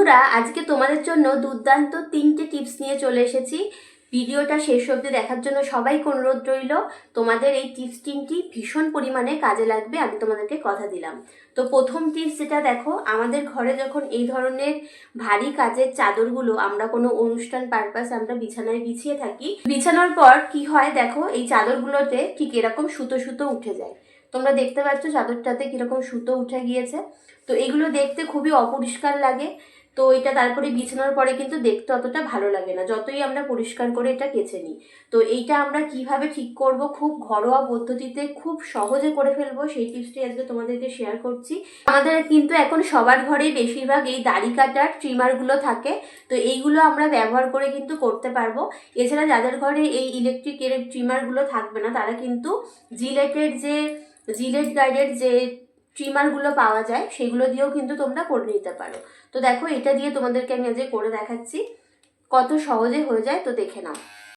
বন্ধুরা, আজকে তোমাদের জন্য দুর্দান্ত 3টে টিপস নিয়ে চলে এসেছি। ভিডিওটা শেষ অবধি দেখার জন্য সবাইকে অনুরোধ রইল। তোমাদের এই টিপস 3টি ভীষণ পরিমাণে কাজে লাগবে, আমি তোমাদেরকে কথা দিলাম। তো প্রথম টিপস যেটা দেখো, আমাদের ঘরে যখন এই ধরনের ভারী কাজের চাদরগুলো আমরা কোনো অনুষ্ঠান পারপাস আমরা বিছানায় বিছিয়ে থাকি, বিছানোর পর কি হয় দেখো, এই চাদরগুলোতে ঠিক এরকম সুতো সুতো উঠে যায়। তোমরা দেখতে পাচ্ছ চাদরটাতে কিরকম সুতো উঠে গিয়েছে। তো এগুলো দেখতে খুবই অপরিষ্কার লাগে। তো এটা তারপরে বিছানোর পরে কিন্তু দেখতে অতটা ভালো লাগে না, যতই আমরা পরিষ্কার করে এটা কেচে নিই। তো এইটা আমরা কিভাবে ঠিক করব, খুব ঘরোয়া পদ্ধতিতে খুব সহজে করে ফেলবো, সেই টিপসটি আজকে তোমাদেরকে শেয়ার করছি। আমাদের কিন্তু এখন সবার ঘরেই বেশিরভাগ এই দাড়ি কাটার ট্রিমারগুলো থাকে। তো এইগুলো আমরা ব্যবহার করে কিন্তু করতে পারবো। এছাড়া যাদের ঘরে এই ইলেকট্রিকের ট্রিমারগুলো থাকবে না, তারা কিন্তু জিলেট গাইডের যে ট্রিমারগুলো পাওয়া যায় সেগুলো দিয়েও কিন্তু তোমরা করে নিতে পারো। তো দেখো, এটা দিয়ে তোমাদেরকে আমি আজকে করে দেখাচ্ছি কত সহজে হয়ে যায়, তো দেখে নাও।